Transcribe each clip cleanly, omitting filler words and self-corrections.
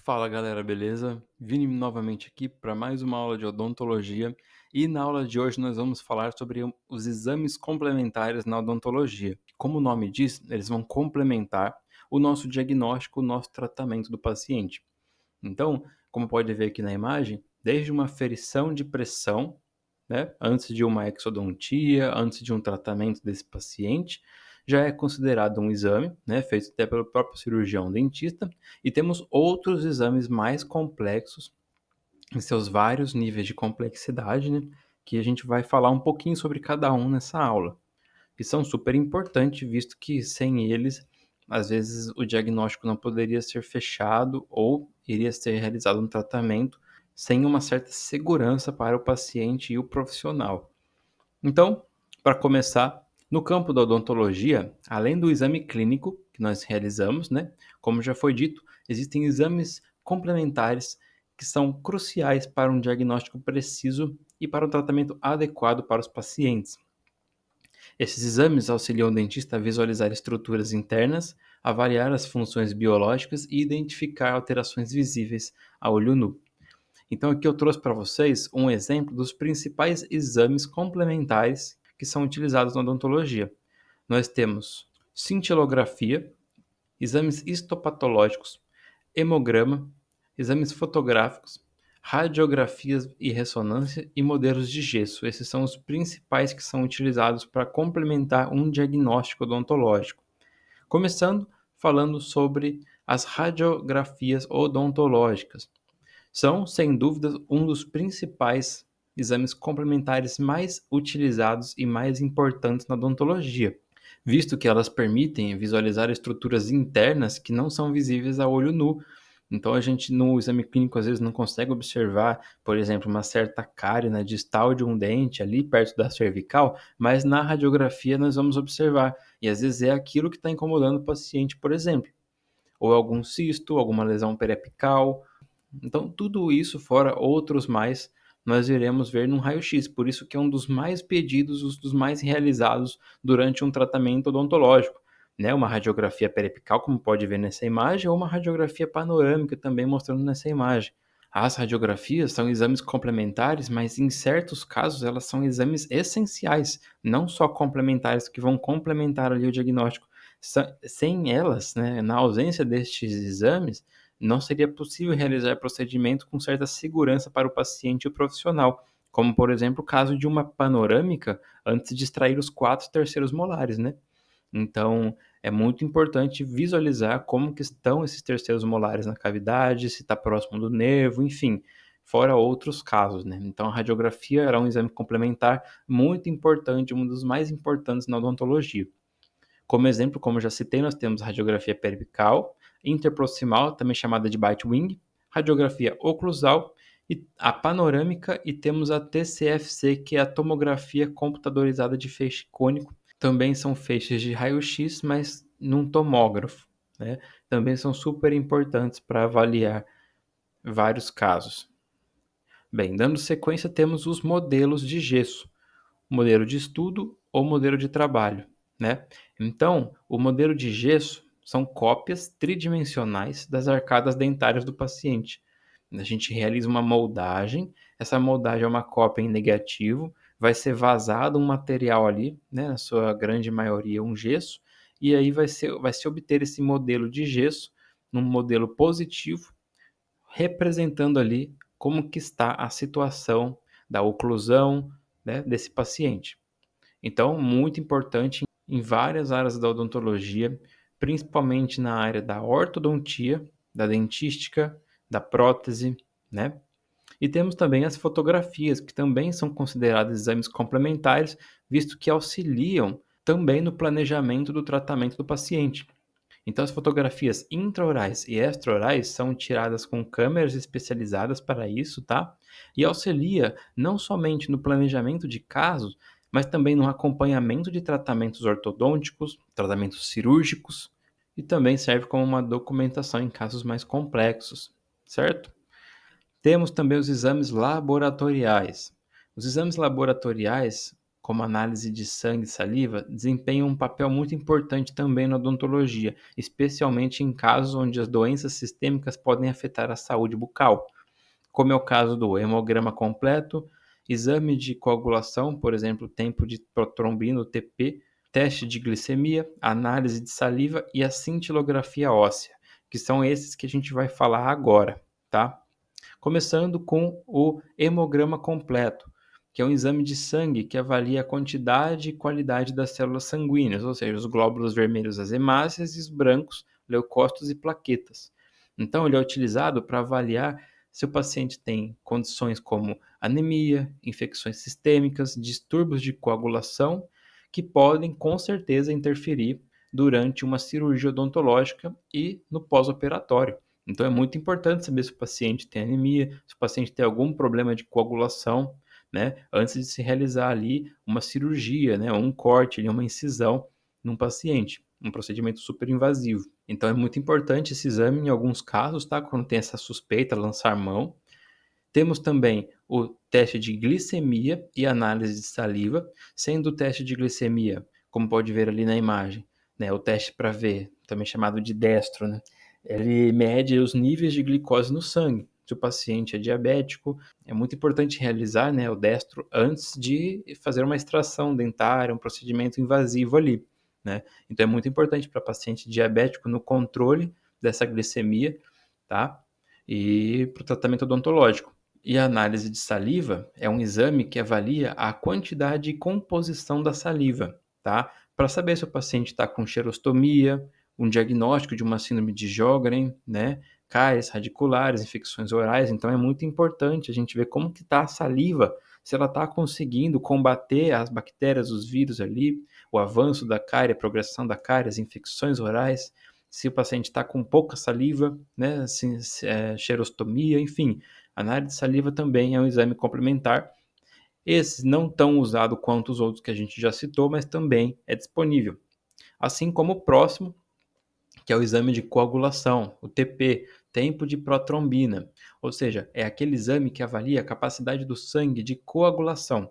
Fala galera, beleza? Vini novamente aqui para mais uma aula de odontologia e na aula de hoje nós vamos falar sobre os exames complementares na odontologia. Como o nome diz, eles vão complementar o nosso diagnóstico, o nosso tratamento do paciente. Então, como pode ver aqui na imagem, desde uma ferição de pressão, né, antes de uma exodontia, antes de um tratamento desse paciente, já é considerado um exame, né, feito até pelo próprio cirurgião dentista, e temos outros exames mais complexos, em seus vários níveis de complexidade, né, que a gente vai falar um pouquinho sobre cada um nessa aula. E são super importantes, visto que sem eles, às vezes o diagnóstico não poderia ser fechado ou iria ser realizado um tratamento sem uma certa segurança para o paciente e o profissional. Então, para começar, no campo da odontologia, além do exame clínico que nós realizamos, né, como já foi dito, existem exames complementares que são cruciais para um diagnóstico preciso e para um tratamento adequado para os pacientes. Esses exames auxiliam o dentista a visualizar estruturas internas, avaliar as funções biológicas e identificar alterações visíveis a olho nu. Então, aqui eu trouxe para vocês um exemplo dos principais exames complementares que são utilizados na odontologia. Nós temos cintilografia, exames histopatológicos, hemograma, exames fotográficos, radiografias e ressonância e modelos de gesso. Esses são os principais que são utilizados para complementar um diagnóstico odontológico. Começando falando sobre as radiografias odontológicas. São, sem dúvida, um dos principais exames complementares mais utilizados e mais importantes na odontologia, visto que elas permitem visualizar estruturas internas que não são visíveis a olho nu. Então a gente no exame clínico às vezes não consegue observar, por exemplo, uma certa cárie na distal de um dente ali perto da cervical, mas na radiografia nós vamos observar. E às vezes é aquilo que está incomodando o paciente, por exemplo, ou algum cisto, alguma lesão periapical. Então, tudo isso, fora outros mais, nós iremos ver num raio-x. Por isso que é um dos mais pedidos, um dos mais realizados durante um tratamento odontológico. Né? Uma radiografia periapical, como pode ver nessa imagem, ou uma radiografia panorâmica também mostrando nessa imagem. As radiografias são exames complementares, mas em certos casos elas são exames essenciais, não só complementares que vão complementar ali o diagnóstico. Sem elas, né, na ausência destes exames, não seria possível realizar procedimento com certa segurança para o paciente e o profissional, como por exemplo o caso de uma panorâmica antes de extrair os 4 terceiros molares, né? Então, é muito importante visualizar como que estão esses terceiros molares na cavidade, se está próximo do nervo, enfim, fora outros casos, né? Então, a radiografia era um exame complementar muito importante, um dos mais importantes na odontologia. Como exemplo, como já citei, nós temos a radiografia periapical, interproximal, também chamada de bite-wing, radiografia oclusal, e a panorâmica, e temos a TCFC, que é a tomografia computadorizada de feixe cônico. Também são feixes de raio-x, mas num tomógrafo, né? Também são super importantes para avaliar vários casos. Bem, dando sequência, temos os modelos de gesso, modelo de estudo ou modelo de trabalho, né? Então, o modelo de gesso são cópias tridimensionais das arcadas dentárias do paciente. A gente realiza uma moldagem, essa moldagem é uma cópia em negativo, vai ser vazado um material ali, né, na sua grande maioria um gesso, e aí vai se obter esse modelo de gesso, num modelo positivo, representando ali como que está a situação da oclusão, né, desse paciente. Então, muito importante em várias áreas da odontologia, principalmente na área da ortodontia, da dentística, da prótese, né? E temos também as fotografias, que também são consideradas exames complementares, visto que auxiliam também no planejamento do tratamento do paciente. Então, as fotografias intraorais e extraorais são tiradas com câmeras especializadas para isso, tá? E auxilia não somente no planejamento de casos, mas também no acompanhamento de tratamentos ortodônticos, tratamentos cirúrgicos, e também serve como uma documentação em casos mais complexos, certo? Temos também os exames laboratoriais. Os exames laboratoriais, como análise de sangue e saliva, desempenham um papel muito importante também na odontologia, especialmente em casos onde as doenças sistêmicas podem afetar a saúde bucal, como é o caso do hemograma completo, exame de coagulação, por exemplo, tempo de protrombina, o TP, teste de glicemia, análise de saliva e a cintilografia óssea, que são esses que a gente vai falar agora, tá? Começando com o hemograma completo, que é um exame de sangue que avalia a quantidade e qualidade das células sanguíneas, ou seja, os glóbulos vermelhos, as hemácias, e os brancos, leucócitos e plaquetas. Então, ele é utilizado para avaliar se o paciente tem condições como anemia, infecções sistêmicas, distúrbios de coagulação, que podem com certeza interferir durante uma cirurgia odontológica e no pós-operatório. Então é muito importante saber se o paciente tem anemia, se o paciente tem algum problema de coagulação, né, antes de se realizar ali uma cirurgia, né, um corte, uma incisão num paciente, um procedimento super invasivo. Então é muito importante esse exame em alguns casos, tá? Quando tem essa suspeita, lançar mão. Temos também o teste de glicemia e análise de saliva, sendo o teste de glicemia, como pode ver ali na imagem, né, o teste para ver, também chamado de destro, né, ele mede os níveis de glicose no sangue. Se o paciente é diabético, é muito importante realizar, né, o destro antes de fazer uma extração dentária, um procedimento invasivo ali, né. Então é muito importante para paciente diabético no controle dessa glicemia, tá? E para o tratamento odontológico. E a análise de saliva é um exame que avalia a quantidade e composição da saliva, tá? Para saber se o paciente está com xerostomia, um diagnóstico de uma síndrome de Sjögren, né? Cáries radiculares, infecções orais. Então é muito importante a gente ver como que está a saliva, se ela está conseguindo combater as bactérias, os vírus ali, o avanço da cárie, a progressão da cárie, as infecções orais, se o paciente está com pouca saliva, né? Assim, xerostomia, enfim. A análise de saliva também é um exame complementar. Esse não tão usado quanto os outros que a gente já citou, mas também é disponível. Assim como o próximo, que é o exame de coagulação, o TP, tempo de protrombina. Ou seja, é aquele exame que avalia a capacidade do sangue de coagulação.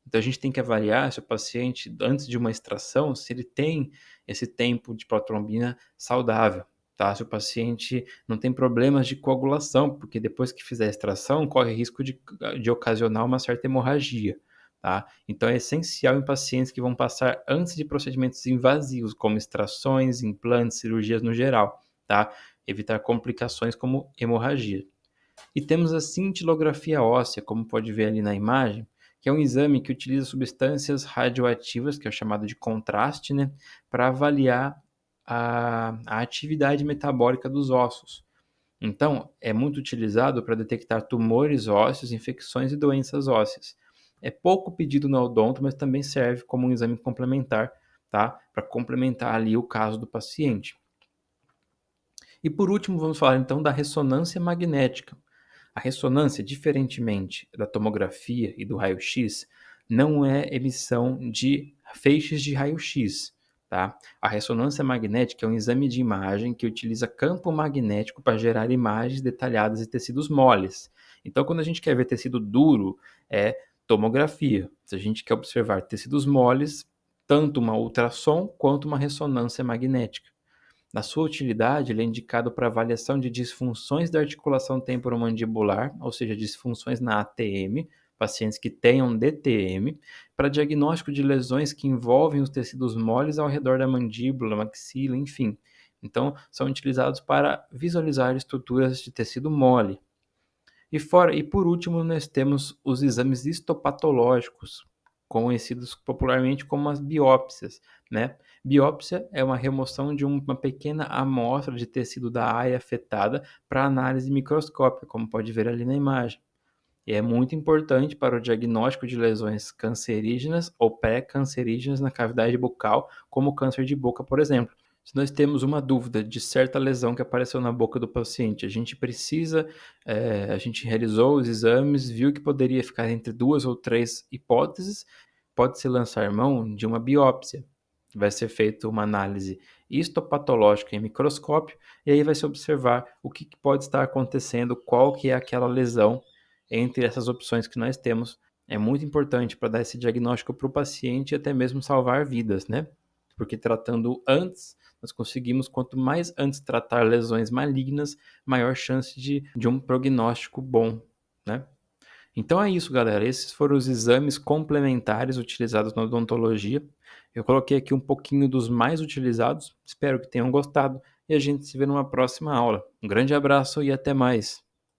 Então a gente tem que avaliar se o paciente, antes de uma extração, se ele tem esse tempo de protrombina saudável, tá? Se o paciente não tem problemas de coagulação, porque depois que fizer a extração, corre risco de ocasionar uma certa hemorragia, tá? Então é essencial em pacientes que vão passar antes de procedimentos invasivos, como extrações, implantes, cirurgias no geral, tá? Evitar complicações como hemorragia. E temos a cintilografia óssea, como pode ver ali na imagem, que é um exame que utiliza substâncias radioativas, que é o chamado de contraste, né, para avaliar a atividade metabólica dos ossos. Então, é muito utilizado para detectar tumores ósseos, infecções e doenças ósseas. É pouco pedido no odonto, mas também serve como um exame complementar, tá? Para complementar ali o caso do paciente. E por último, vamos falar então da ressonância magnética. A ressonância, diferentemente da tomografia e do raio-x, não é emissão de feixes de raio-x, tá? A ressonância magnética é um exame de imagem que utiliza campo magnético para gerar imagens detalhadas de tecidos moles. Então, quando a gente quer ver tecido duro, é tomografia. Se a gente quer observar tecidos moles, tanto uma ultrassom quanto uma ressonância magnética. Na sua utilidade, ele é indicado para avaliação de disfunções da articulação temporomandibular, ou seja, disfunções na ATM, pacientes que tenham DTM, para diagnóstico de lesões que envolvem os tecidos moles ao redor da mandíbula, maxila, enfim. Então, são utilizados para visualizar estruturas de tecido mole. E por último, nós temos os exames histopatológicos, conhecidos popularmente como as biópsias, né? Biópsia é uma remoção de uma pequena amostra de tecido da área afetada para análise microscópica, como pode ver ali na imagem. E é muito importante para o diagnóstico de lesões cancerígenas ou pré-cancerígenas na cavidade bucal, como o câncer de boca, por exemplo. Se nós temos uma dúvida de certa lesão que apareceu na boca do paciente, a gente precisa, a gente realizou os exames, viu que poderia ficar entre 2 ou 3 hipóteses, pode-se lançar mão de uma biópsia. Vai ser feita uma análise histopatológica em microscópio, e aí vai se observar o que pode estar acontecendo, qual que é aquela lesão entre essas opções que nós temos, é muito importante para dar esse diagnóstico para o paciente e até mesmo salvar vidas, né? Porque tratando antes, nós conseguimos, quanto mais antes tratar lesões malignas, maior chance de um prognóstico bom, né? Então é isso, galera. Esses foram os exames complementares utilizados na odontologia. Eu coloquei aqui um pouquinho dos mais utilizados. Espero que tenham gostado e a gente se vê numa próxima aula. Um grande abraço e até mais.